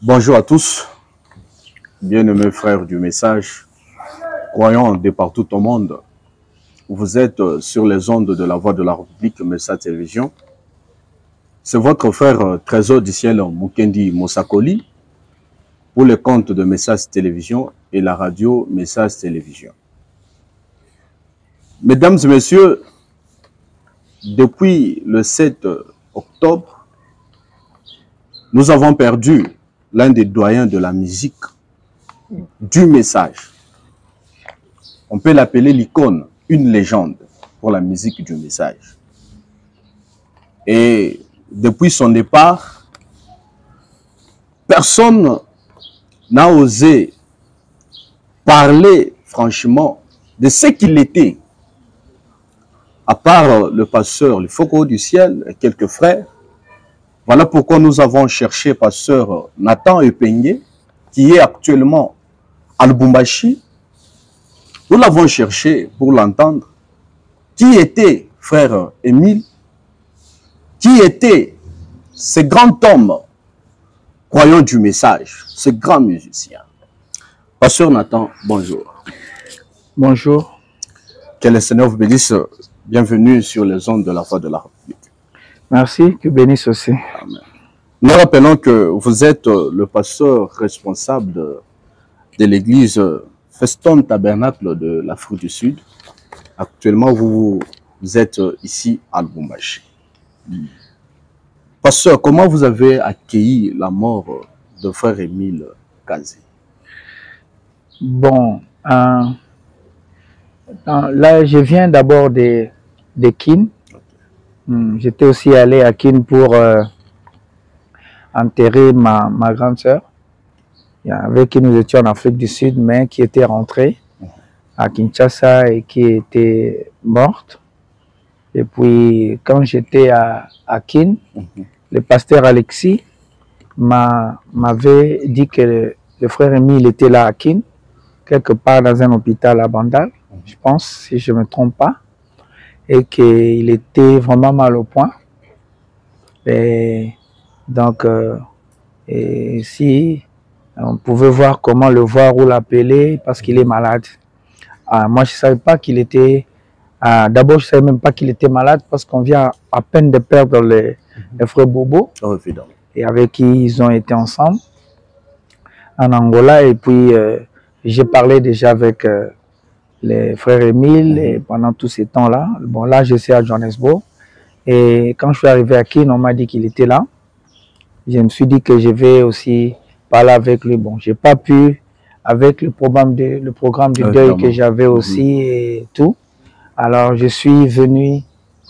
Bonjour à tous, bien-aimés frères du message, croyants de partout au monde. Vous êtes sur les ondes de la Voix de la République, Message Télévision. C'est votre frère Trésor du ciel, Mukendi Mosakoli, pour le compte de Message Télévision et la radio Message Télévision. Mesdames et messieurs, depuis le 7 octobre, nous avons perdu l'un des doyens de la musique du message. On peut l'appeler l'icône, une légende pour la musique du message. Et depuis son départ, personne n'a osé parler franchement de ce qu'il était, à part le pasteur, le Faucon du ciel et quelques frères. Voilà pourquoi nous avons cherché pasteur Nathan Epengue, qui est actuellement à Lubumbashi. Nous l'avons cherché pour l'entendre. Qui était frère Émile? Qui était ce grand homme croyant du message, ce grand musicien? Pasteur Nathan, bonjour. Bonjour. Que le Seigneur vous bénisse. Bienvenue sur les ondes de la Voix de la République. Merci, que bénisse aussi. Amen. Nous rappelons que vous êtes le pasteur responsable de l'église Feston Tabernacle de l'Afrique du Sud. Actuellement, vous êtes ici à Lubumbashi. Pasteur, comment vous avez accueilli la mort de frère Émile Kazé? Bon, là, je viens d'abord de Kin. J'étais aussi allé à Kin pour enterrer ma grande sœur, avec qui nous étions en Afrique du Sud, mais qui était rentrée à Kinshasa et qui était morte. Et puis, quand j'étais à Kin, le pasteur Alexis m'avait dit que le frère Émile était là à Kin, quelque part dans un hôpital à Bandal, je pense, si je ne me trompe pas, et qu'il était vraiment mal au point. Et donc, si on pouvait voir comment le voir ou l'appeler parce qu'il est malade. Moi, je ne savais pas qu'il était... D'abord, je ne savais même pas qu'il était malade parce qu'on vient à peine de perdre les frères Bobo, et avec qui ils ont été ensemble en Angola. Et puis, j'ai parlé déjà avec les frères Émile et pendant tous ces temps-là. Bon, là, je suis à Johannesburg. Et quand je suis arrivé à Kin, on m'a dit qu'il était là. Je me suis dit que je vais aussi parler avec lui. Bon, je n'ai pas pu, avec le programme de deuil que j'avais aussi et tout. Alors, je suis venu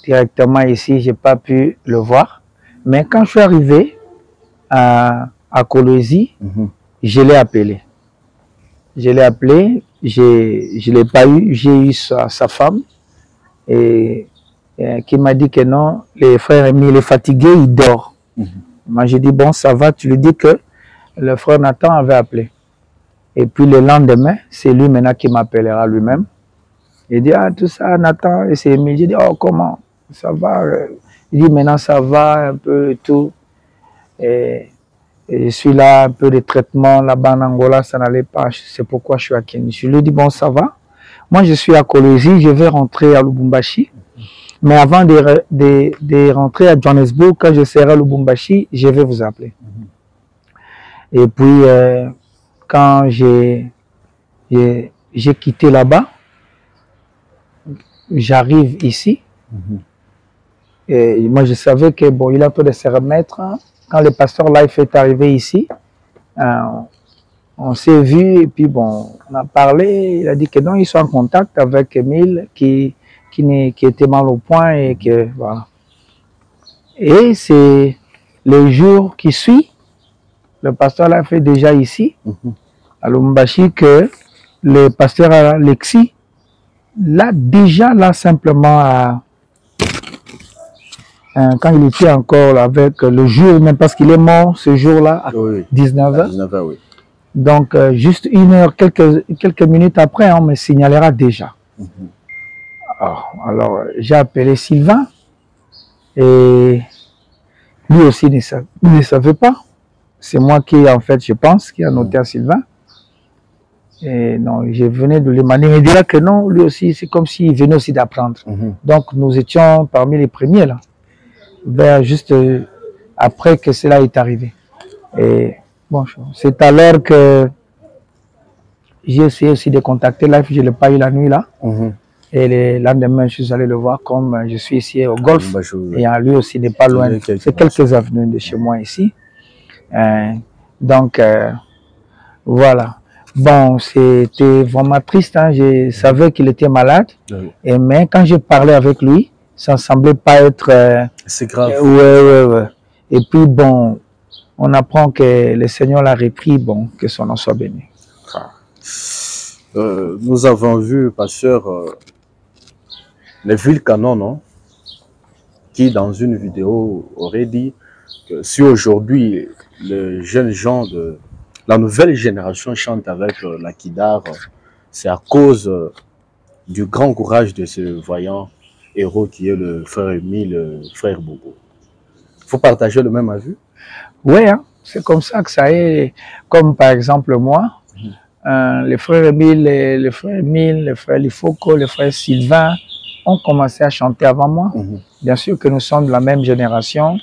directement ici, je n'ai pas pu le voir. Mais quand je suis arrivé à Kolwezi, je l'ai appelé. Je l'ai appelé, je ne l'ai pas eu, j'ai eu sa femme et qui m'a dit que non, le frère Émile est fatigué, il dort. Moi, j'ai dit, bon, ça va, tu lui dis que le frère Nathan avait appelé. Et puis le lendemain, c'est lui maintenant qui m'appellera lui-même. Il dit, ah, tout ça, Nathan, et c'est Émile. J'ai dit, oh, comment? Ça va? Il dit, maintenant, ça va un peu et tout. Et je suis là, un peu de traitement là-bas en Angola, ça n'allait pas. C'est pourquoi je suis à Kenya. Je lui ai dit, bon, ça va. Moi, je suis à Kolwezi, je vais rentrer à Lubumbashi. Mais avant de rentrer à Johannesburg, quand je serai à Lubumbashi, je vais vous appeler. Et puis, quand j'ai quitté là-bas, j'arrive ici. Et moi, je savais que bon, il est en train de se remettre. Quand le pasteur Life est arrivé ici, on s'est vu et puis bon, on a parlé. Il a dit que non, ils sont en contact avec Émile qui était mal au point et que voilà. Et c'est le jour qui suit, le pasteur l'a fait déjà ici, à Lubumbashi, que le pasteur Alexis l'a déjà là simplement quand il était encore là, avec le jour, même parce qu'il est mort ce jour-là à 19h. 19h, oui. Donc, juste une heure, quelques minutes après, on me signalera déjà. Alors j'ai appelé Sylvain et lui aussi ne savait pas. c'est moi qui, en fait, je pense, qui a noté à Sylvain. Et non, je venais de lui demander, mais il dirait que non, lui aussi, c'est comme s'il venait aussi d'apprendre. Donc, nous étions parmi les premiers, là, vers juste après que cela est arrivé. Et bon, c'est alors que j'ai essayé aussi de contacter Life, je ne l'ai pas eu la nuit, là. Et le lendemain, je suis allé le voir comme je suis ici au golf. Et lui aussi n'est pas loin. C'est quelques avenues de chez moi ici. Donc, voilà. Bon, c'était vraiment triste. Hein. Je savais qu'il était malade. Et mais quand j'ai parlé avec lui, ça ne semblait pas être... c'est grave. Ouais. Et puis, bon, on apprend que le Seigneur l'a repris. Bon, que son nom soit béni. Nous avons vu, pasteur, Neville Cannon, non? Qui, dans une vidéo, aurait dit que si aujourd'hui, les jeunes gens de la nouvelle génération chantent avec la Kidar, c'est à cause du grand courage de ce voyant héros qui est le frère Émile, le frère Bobo. Il faut partager le même avis? Oui, hein, c'est comme ça que ça est. Comme par exemple moi, les frères Émile, le frère Lifoko, le frère Sylvain ont commencé à chanter avant moi. Bien sûr que nous sommes de la même génération,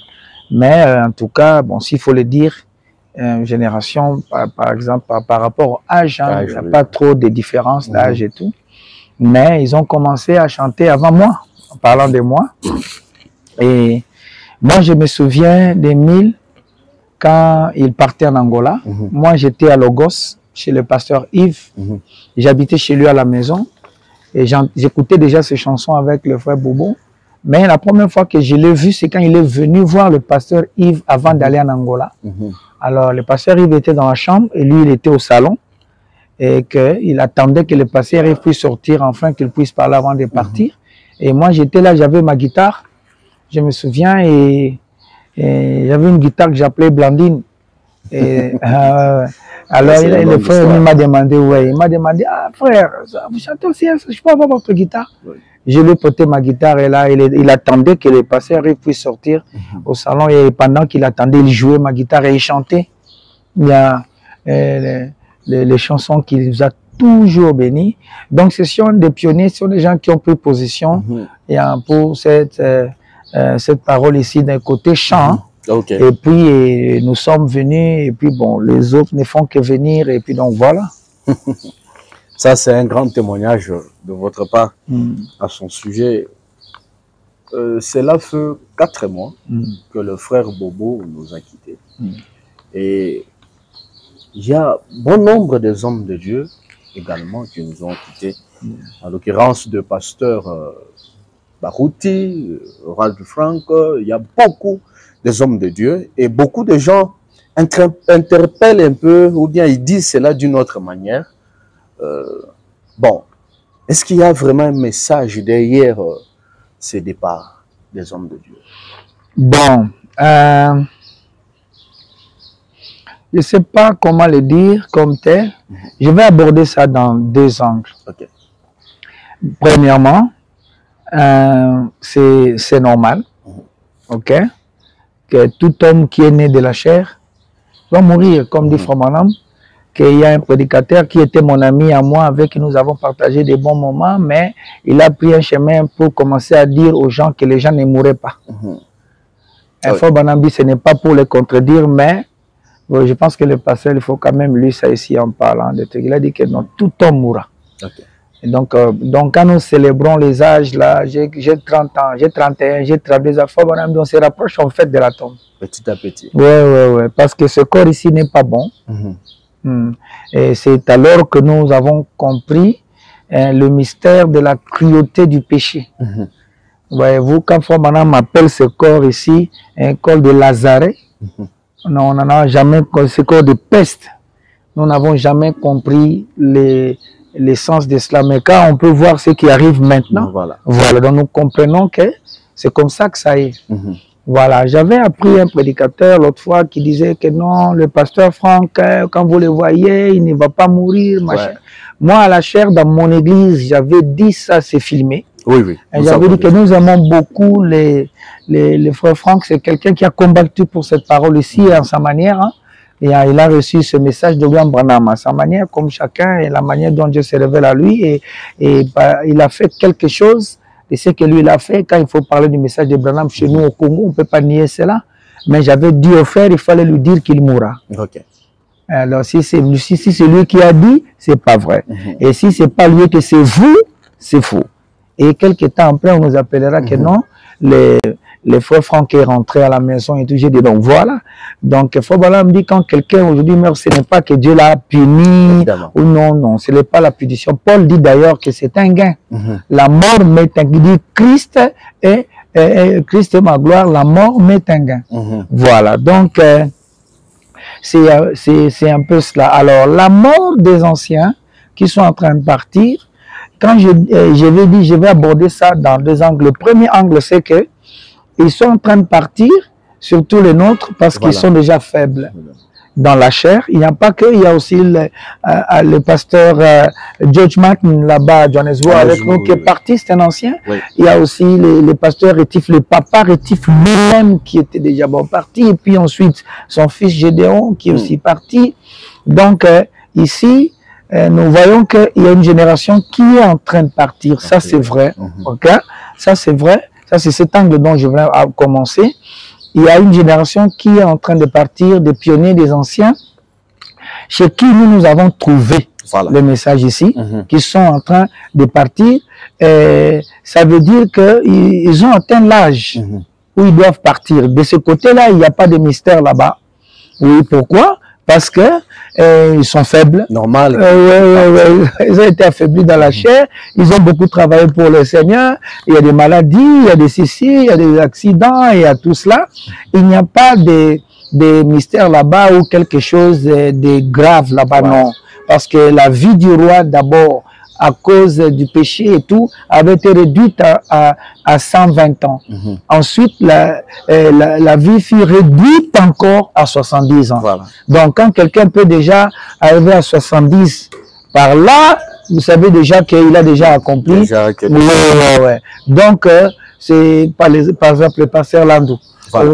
mais en tout cas, bon, s'il faut le dire, génération, par exemple, par rapport au âge, hein, il n'y a pas trop de différence d'âge et tout. Mais ils ont commencé à chanter avant moi, en parlant de moi. Et moi, je me souviens d'Émile quand il partait en Angola. Moi, j'étais à Logos, chez le pasteur Yves. J'habitais chez lui à la maison. Et j'écoutais déjà ses chansons avec le frère Bobo. Mais la première fois que je l'ai vu, c'est quand il est venu voir le pasteur Yves avant d'aller en Angola. Alors, le pasteur Yves était dans la chambre et lui, il était au salon. Et qu'il attendait que le pasteur Yves puisse sortir, enfin qu'il puisse parler avant de partir. Et moi, j'étais là, j'avais ma guitare. Je me souviens, et j'avais une guitare que j'appelais Blandine. Et, alors, le frère m'a demandé, il m'a demandé, ah frère, vous chantez aussi, je peux avoir votre guitare? Je lui ai porté ma guitare et là, il attendait que le pasteur puisse sortir au salon. Et pendant qu'il attendait, il jouait ma guitare et il chantait. Il y a les chansons qui nous a toujours bénis. Donc, ce sont des pionniers, ce sont des gens qui ont pris position pour cette parole ici d'un côté chant. Et puis, nous sommes venus, et puis bon, les autres ne font que venir, et puis donc voilà. Ça, c'est un grand témoignage de votre part à son sujet. Cela fait 4 mois que le frère Bobo nous a quittés. Et il y a bon nombre des hommes de Dieu également qui nous ont quittés. En l'occurrence de pasteur Barouti, Ralph Frank, il y a beaucoup des hommes de Dieu et beaucoup de gens interpellent un peu ou bien ils disent cela d'une autre manière. Bon, est-ce qu'il y a vraiment un message derrière ces départs des hommes de Dieu? Bon, je ne sais pas comment le dire comme tel. Je vais aborder ça dans 2 angles. Premièrement, c'est normal, que tout homme qui est né de la chair va mourir, comme dit Frère Branham, qu'il y a un prédicateur qui était mon ami à moi, avec qui nous avons partagé des bons moments, mais il a pris un chemin pour commencer à dire aux gens que les gens ne mourraient pas. Frère Branham dit, ce n'est pas pour les contredire, mais je pense que le pasteur, il faut quand même lui ça ici en parlant de trucs. Il a dit que non, tout homme mourra. Et donc, quand nous célébrons les âges, là, j'ai 30 ans, j'ai 31, j'ai 32 ans, on se rapproche en fait de la tombe. Petit à petit. Oui, parce que ce corps ici n'est pas bon. Et c'est alors que nous avons compris le mystère de la cruauté du péché. Voyez-vous, quand Frère Branham m'appelle ce corps ici, un corps de Lazare, on n'en a jamais, ce corps de peste, nous n'avons jamais compris l'essence de cela. Mais quand on peut voir ce qui arrive maintenant, voilà, donc nous comprenons que c'est comme ça que ça est. Voilà, j'avais appris un prédicateur l'autre fois qui disait que non, le pasteur Franck, quand vous le voyez, il ne va pas mourir. Moi, à la chair, dans mon église, j'avais dit ça, c'est filmé. J'avais dit que nous aimons beaucoup les frères Franck, c'est quelqu'un qui a combattu pour cette parole ici, en sa manière. il a reçu ce message de William Branham à sa manière, comme chacun, et la manière dont Dieu se révèle à lui. Et il a fait quelque chose, et ce que lui il a fait, quand il faut parler du message de Branham chez nous au Congo, on ne peut pas nier cela. Mais j'avais dit au frère, il fallait lui dire qu'il mourra. Ok. Alors, si c'est lui qui a dit, c'est pas vrai. Et si c'est pas lui que c'est vous, c'est faux. Et quelques temps après, on nous appellera que non, les frères Franck est rentré à la maison et tout. J'ai dit, donc voilà. Donc, Frère me dit, quand quelqu'un aujourd'hui meurt, ce n'est pas que Dieu l'a puni. Évidemment. Ou non, non, ce n'est pas la punition. Paul dit d'ailleurs que c'est un gain. La mort m'est un gain. Il dit, Christ est ma gloire, la mort m'est un gain. Voilà. Donc, c'est un peu cela. Alors, la mort des anciens qui sont en train de partir, quand je vais dire, je vais aborder ça dans deux angles. Le premier angle, c'est que ils sont en train de partir, surtout les nôtres, parce qu'ils sont déjà faibles dans la chair. Il n'y a pas que, il y a aussi le pasteur George Martin là-bas à Johannesburg avec nous qui est parti, c'est un ancien. Oui. Il y a aussi les pasteurs Rétif, le papa Rétif lui-même qui était déjà parti, et puis ensuite son fils Gédéon qui est aussi parti. Donc ici, nous voyons qu'il y a une génération qui est en train de partir. Ça, c'est vrai. Okay? Ça, c'est vrai. Ça, c'est cet angle dont je viens à commencer. Il y a une génération qui est en train de partir, des pionniers, des anciens, chez qui nous avons trouvé le message ici, qui sont en train de partir. Ça veut dire qu'ils ont atteint l'âge où ils doivent partir. De ce côté-là, il n'y a pas de mystère là-bas. Oui, pourquoi? Parce que ils sont faibles. Normal. Ils ont été affaiblis dans la chair. Ils ont beaucoup travaillé pour le Seigneur. Il y a des maladies, il y a des ceci, il y a des accidents, il y a tout cela. Il n'y a pas de mystère là-bas ou quelque chose de grave là-bas, non. Parce que la vie du roi, d'abord, à cause du péché et tout, avait été réduite à 120 ans. Ensuite, la vie fut réduite encore à 70 ans. Voilà. Donc, quand quelqu'un peut déjà arriver à 70, par là, vous savez déjà qu'il a déjà accompli. Donc, c'est par exemple le pasteur Landou.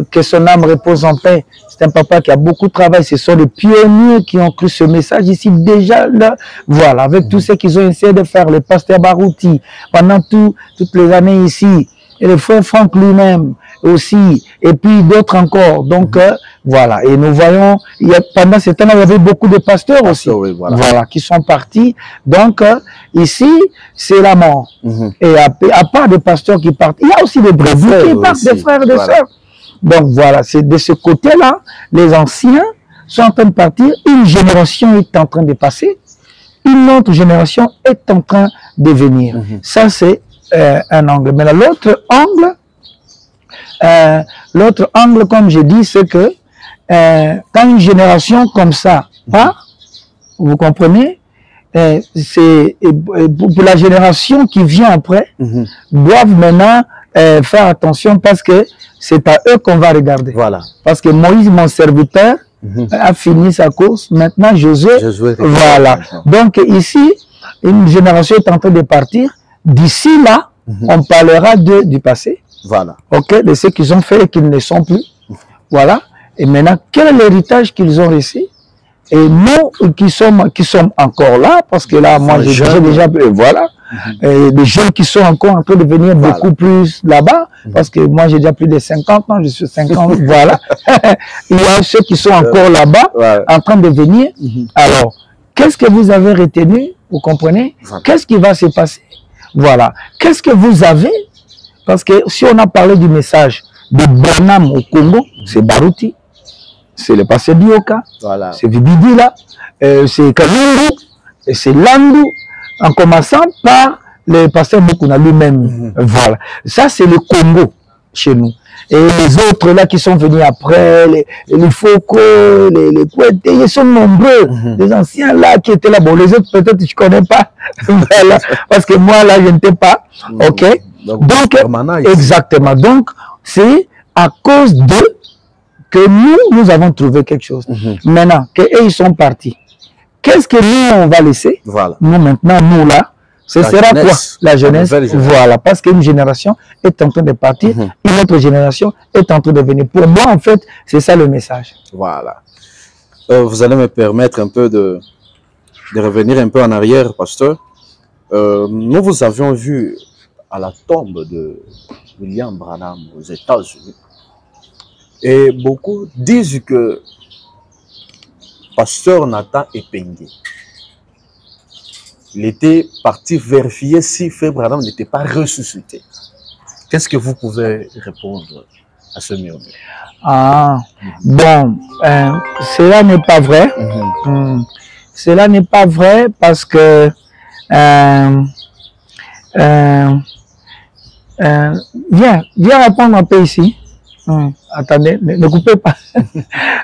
Que son âme repose en paix. C'est un papa qui a beaucoup travaillé. Ce sont les pionniers qui ont cru ce message ici déjà. Là, voilà, avec tout ce qu'ils ont essayé de faire. Le pasteur Barouti, pendant toutes les années ici. Et le frère Franck lui-même aussi. Et puis d'autres encore. Donc, voilà. Et nous voyons, pendant ce temps-là, il y avait beaucoup de pasteurs aussi. Oui, voilà, qui sont partis. Donc, ici, c'est la mort. Et à part des pasteurs qui partent, il y a aussi des brebis qui partent, des frères et des sœurs. Donc voilà, c'est de ce côté-là, les anciens sont en train de partir, une génération est en train de passer, une autre génération est en train de venir. Ça, c'est un angle. Mais l'autre angle, comme je dis, c'est que quand une génération comme ça part, vous comprenez, c'est pour la génération qui vient après, doivent maintenant faire attention parce que c'est à eux qu'on va regarder. Voilà. Parce que Moïse, mon serviteur, a fini sa course. Maintenant, Josué voilà. Donc ici, une génération est en train de partir. D'ici là, on parlera du passé. Voilà. Ok, de ce qu'ils ont fait et qu'ils ne sont plus. Voilà. Et maintenant, quel est l'héritage qu'ils ont reçu? Et nous qui sommes encore là, parce que là, moi, j'ai déjà, voilà, des jeunes qui sont encore en train de venir beaucoup plus là-bas, parce que moi, j'ai déjà plus de 50 ans, je suis 50, voilà. Il y a ceux qui sont encore là-bas, en train de venir. Alors, qu'est-ce que vous avez retenu? Vous comprenez? Qu'est-ce qui va se passer? Voilà. Qu'est-ce que vous avez? Parce que si on a parlé du message de Branham au Congo, c'est Barouti. C'est le pasteur Bioka, voilà. C'est Vibidila, c'est Kalungu, et c'est Landou, en commençant par le pasteur Mukuna lui-même. Voilà. Ça, c'est le Congo chez nous. Et les autres là qui sont venus après, les Foucault, les Kouete, ils sont nombreux. Les anciens là qui étaient là. Bon, les autres peut-être je ne connais pas. Voilà. Parce que moi là, je n'étais pas. Ok. Donc, exactement. Donc, c'est à cause d'eux que nous avons trouvé quelque chose. Maintenant, qu'eux, ils sont partis. Qu'est-ce que nous, on va laisser? Voilà. Nous, maintenant, nous, là, ce sera quoi? La jeunesse. Voilà. Parce qu'une génération est en train de partir, une autre génération est en train de venir. Pour moi, en fait, c'est ça le message. Voilà. Vous allez me permettre un peu de revenir un peu en arrière, pasteur. Nous vous avions vu à la tombe de William Branham aux États-Unis. Et beaucoup disent que pasteur Nathan Epengue, il était parti vérifier si Frère Branham n'était pas ressuscité. Qu'est-ce que vous pouvez répondre à ce murmure? Ah, bon, cela n'est pas vrai. Cela n'est pas vrai parce que viens répondre un peu ici. Attendez, ne coupez pas.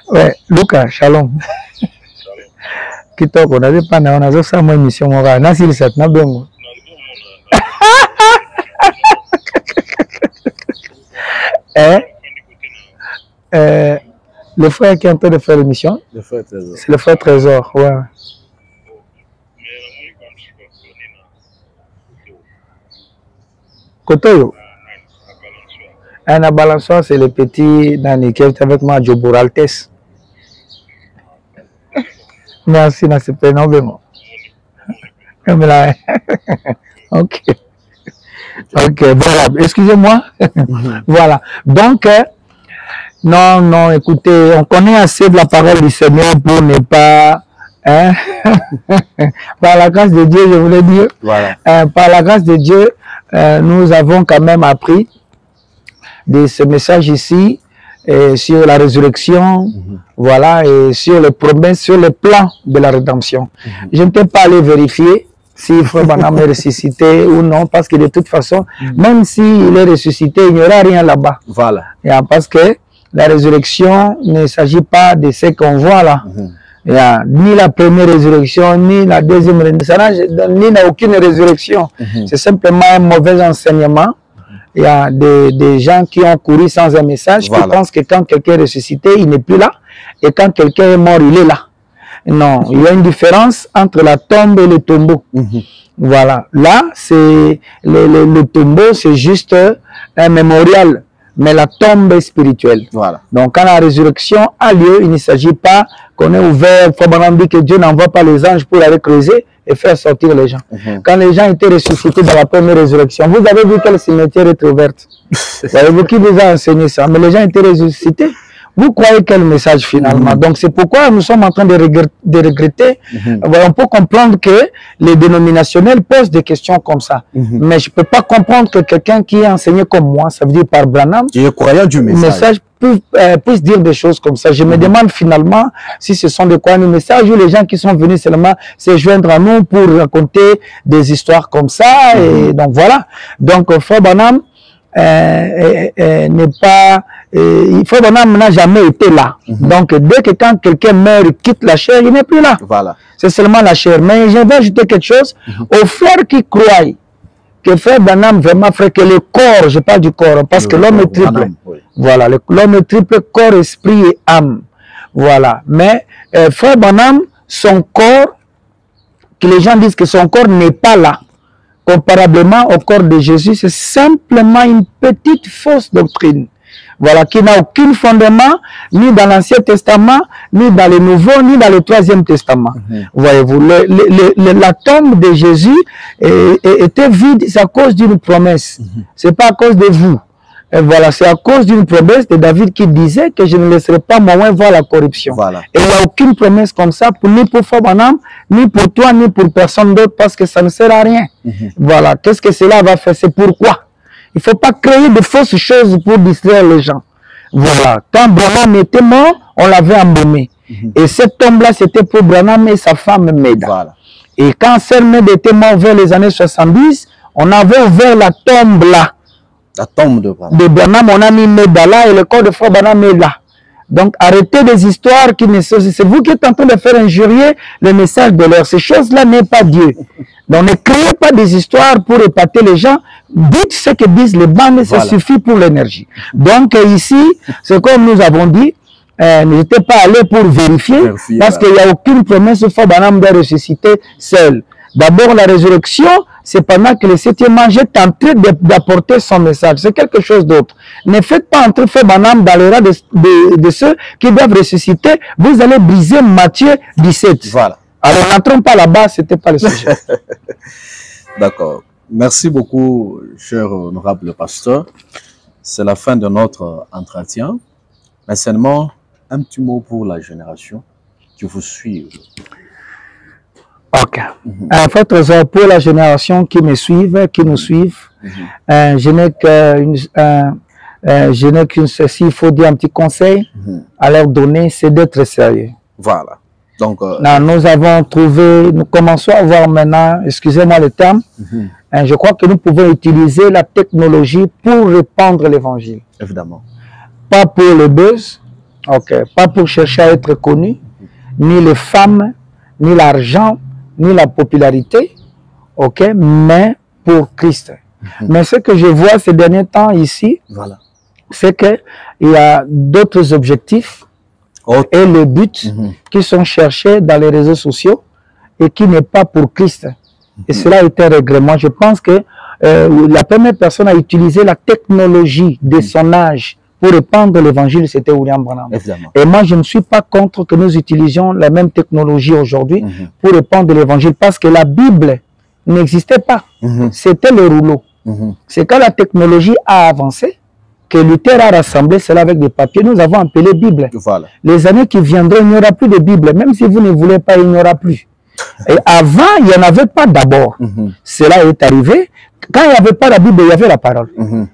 Ouais, Lucas, shalom. Kitoko, on avait pas on a ça moi émission on va nasil set na bengo. Le frère qui est en train de faire l'émission, c'est le frère Trésor, ouais. Kotoyo. Un balançoire, c'est le petit Nani qui est avec moi à Djobouraltes. Merci, c'est pas non. Ok. Ok, voilà, excusez-moi. Voilà. Donc, non, écoutez, on connaît assez de la parole du Seigneur pour ne pas, hein, par la grâce de Dieu, je voulais dire, voilà. Par la grâce de Dieu, nous avons quand même appris de ce message ici sur la résurrection, voilà, et sur les promesses, sur le plan de la rédemption. Je ne peux pas aller vérifier si Frère Branham est ressuscité ou non, parce que de toute façon, même s'il est ressuscité, il n'y aura rien là-bas. Voilà. Parce que la résurrection ne s'agit pas de ce qu'on voit là. Ni la première résurrection, ni la deuxième résurrection, ni aucune résurrection. C'est simplement un mauvais enseignement. Il y a des gens qui ont couru sans un message, qui pensent que quand quelqu'un est ressuscité, il n'est plus là. Et quand quelqu'un est mort, il est là. Non, il y a une différence entre la tombe et le tombeau. Voilà. Là, c'est le tombeau, c'est juste un mémorial. Mais la tombe est spirituelle. Voilà. Donc, quand la résurrection a lieu, il ne s'agit pas qu'on ait ouvert, Frère dit que Dieu n'envoie pas les anges pour aller creuser et faire sortir les gens. Quand les gens étaient ressuscités dans la première résurrection, vous avez vu quel cimetière est ouvert? Voyez-vous qui vous a enseigné ça? Mais les gens étaient ressuscités. Vous croyez quel message finalement? Donc c'est pourquoi nous sommes en train de regretter. On peut comprendre que les dénominationnels posent des questions comme ça. Mais je ne peux pas comprendre que quelqu'un qui est enseigné comme moi, ça veut dire par Branham, qui est croyant du message, puisse dire des choses comme ça. Je me demande finalement si ce sont des croyants du message ou les gens qui sont venus seulement se joindre à nous pour raconter des histoires comme ça. Et donc voilà. Donc Frère Branham n'est pas... Frère Branham n'a jamais été là. Donc, dès que quand quelqu'un meurt, quitte la chair, il n'est plus là. Voilà. C'est seulement la chair. Mais je vais ajouter quelque chose aux frères qui croient que Frère Branham vraiment frère, que le corps, je parle du corps, parce que l'homme est triple. Voilà, l'homme est triple, corps, esprit et âme. Voilà. Mais Frère Branham, son corps, que les gens disent que son corps n'est pas là. Comparablement au corps de Jésus, c'est simplement une petite fausse doctrine. Voilà, qui n'a aucun fondement, ni dans l'Ancien Testament, ni dans le Nouveau, ni dans le Troisième Testament. Voyez-vous, la tombe de Jésus était vide, c'est à cause d'une promesse. C'est pas à cause de vous. Et voilà, c'est à cause d'une promesse de David qui disait que je ne laisserai pas mon oin voir la corruption. Voilà. Et il n'y a aucune promesse comme ça, ni pour Frère Branham, ni pour toi, ni pour personne d'autre, parce que ça ne sert à rien. Voilà, qu'est-ce que cela va faire? C'est pourquoi il ne faut pas créer de fausses choses pour distraire les gens. Voilà, quand Branham était mort, on l'avait embaumé. Et cette tombe-là, c'était pour Branham et sa femme Meda. Voilà. Et quand Sœur Meda était mort vers les années 70, on avait ouvert la tombe là. La tombe de Branham. De Branham, on a mis Meda là et le corps de Frère Branham est là. Donc arrêtez des histoires qui ne sont... C'est vous qui êtes en train de faire injurier le message de l'heure. Ces choses-là n'est pas Dieu. Donc ne créez pas des histoires pour épater les gens. Dites ce que disent les bandes, ça suffit pour l'énergie. Donc ici, c'est comme nous avons dit, n'hésitez pas à aller pour vérifier, parce qu'il n'y a aucune promesse de Frère Branham de ressusciter seul. D'abord, la résurrection, c'est pendant que le 7e ange est en train d'apporter son message. C'est quelque chose d'autre. Ne faites pas entrer fait banane dans les rangs de ceux qui doivent ressusciter. Vous allez briser Matthieu 17. Voilà. Alors, n'entrons pas là-bas, ce n'était pas le sujet. D'accord. Merci beaucoup, cher honorable pasteur. C'est la fin de notre entretien. Mais seulement, un petit mot pour la génération qui vous suit. Ok. En fait, pour la génération qui me suivent, qui nous suivent, je n'ai qu'une ceci, il faut dire un petit conseil à leur donner, c'est d'être sérieux. Voilà. Donc, nous avons trouvé, nous commençons à voir maintenant, excusez-moi le terme, je crois que nous pouvons utiliser la technologie pour répandre l'évangile. Évidemment. Pas pour le buzz, pas pour chercher à être connu, ni les femmes, ni l'argent, ni la popularité, mais pour Christ. Mais ce que je vois ces derniers temps ici, voilà, c'est qu'il y a d'autres objectifs et le but qui sont cherchés dans les réseaux sociaux et qui n'est pas pour Christ. Et cela a été un règlement. Je pense que la première personne à utiliser la technologie de son âge pour répandre l'évangile, c'était William Branham. Évidemment. Et moi, je ne suis pas contre que nous utilisions la même technologie aujourd'hui pour répandre l'évangile, parce que la Bible n'existait pas. C'était le rouleau. C'est quand la technologie a avancé que Luther a rassemblé cela avec des papiers. Nous avons appelé Bible. Voilà. Les années qui viendront, il n'y aura plus de Bible. Même si vous ne voulez pas, il n'y aura plus. Et avant, il n'y en avait pas d'abord. Cela est arrivé. Quand il n'y avait pas la Bible, il y avait la parole.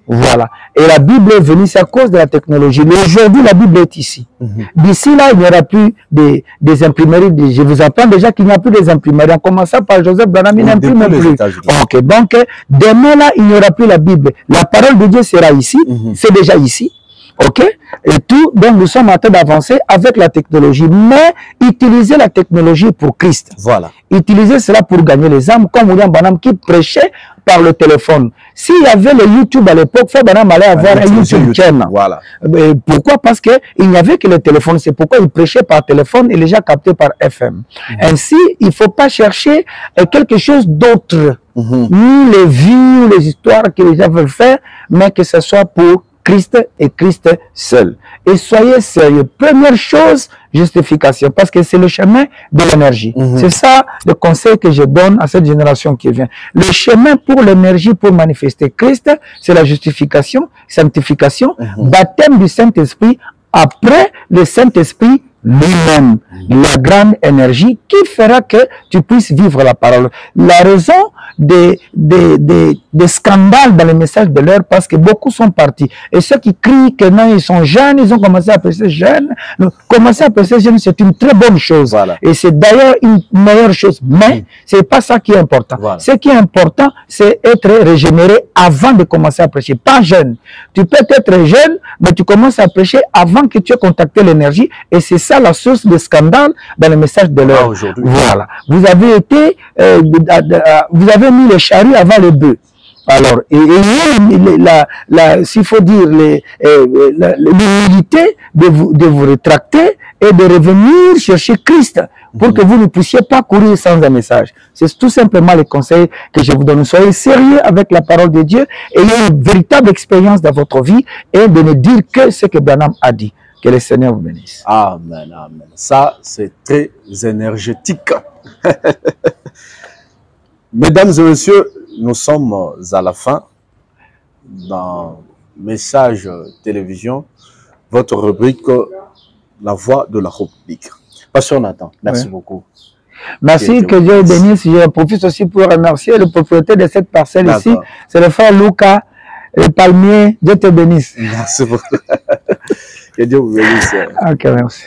Voilà. Et la Bible est venue, c'est à cause de la technologie. Mais aujourd'hui, la Bible est ici. D'ici là, il n'y aura plus des imprimeries. Je vous apprends déjà qu'il n'y a plus des imprimeries. En commençant par Joseph Branham, il n'imprime plus. Ok. Donc, demain là, il n'y aura plus la Bible. La parole de Dieu sera ici. C'est déjà ici. Ok? Et tout, donc nous sommes en train d'avancer avec la technologie, mais utiliser la technologie pour Christ. Voilà. Utiliser cela pour gagner les âmes, comme William Branham qui prêchait par le téléphone. S'il y avait le YouTube à l'époque, Frère Branham allait avoir un YouTube channel. Voilà. Pourquoi? Parce qu'il n'y avait que le téléphone. C'est pourquoi il prêchait par téléphone et les gens captaient par FM. Ainsi, il ne faut pas chercher quelque chose d'autre, ni les vues ou les histoires que les gens veulent faire, mais que ce soit pour Christ et Christ seul. Et soyez sérieux. Première chose, justification, parce que c'est le chemin de l'énergie. C'est ça le conseil que je donne à cette génération qui vient. Le chemin pour l'énergie, pour manifester Christ, c'est la justification, sanctification, baptême du Saint-Esprit, après le Saint-Esprit lui-même, la grande énergie qui fera que tu puisses vivre la parole. La raison des scandales dans les messages de l'heure, parce que beaucoup sont partis. Et ceux qui crient que non, ils sont jeunes, ils ont commencé à prêcher jeunes. Commencer à prêcher jeunes, c'est une très bonne chose. Voilà. Et c'est d'ailleurs une meilleure chose. Mais c'est pas ça qui est important. Voilà. Ce qui est important, c'est être régénéré avant de commencer à prêcher. Pas jeune. Tu peux être jeune, mais tu commences à prêcher avant que tu aies contacté l'énergie. Et c'est ça la source de scandale dans les messages de l'heure. Voilà. Vous avez été, vous avez mis les charrues avant les bœufs. Alors, s'il faut dire l'humilité de vous rétracter et de revenir chercher Christ pour que vous ne puissiez pas courir sans un message. C'est tout simplement le conseil que je vous donne. Soyez sérieux avec la parole de Dieu, ayez une véritable expérience dans votre vie et de ne dire que ce que Branham a dit. Que le Seigneur vous bénisse. Amen, amen. Ça, c'est très énergétique. Mesdames et messieurs, nous sommes à la fin dans Message Télévision, votre rubrique La Voix de la République. Pasteur Nathan, merci beaucoup. Merci, que Dieu bénisse. Je profite aussi pour remercier le propriétaire de cette parcelle ici. C'est le frère Lucas, le palmier. Dieu te bénisse. Merci beaucoup. Que Dieu vous bénisse. Ok, merci.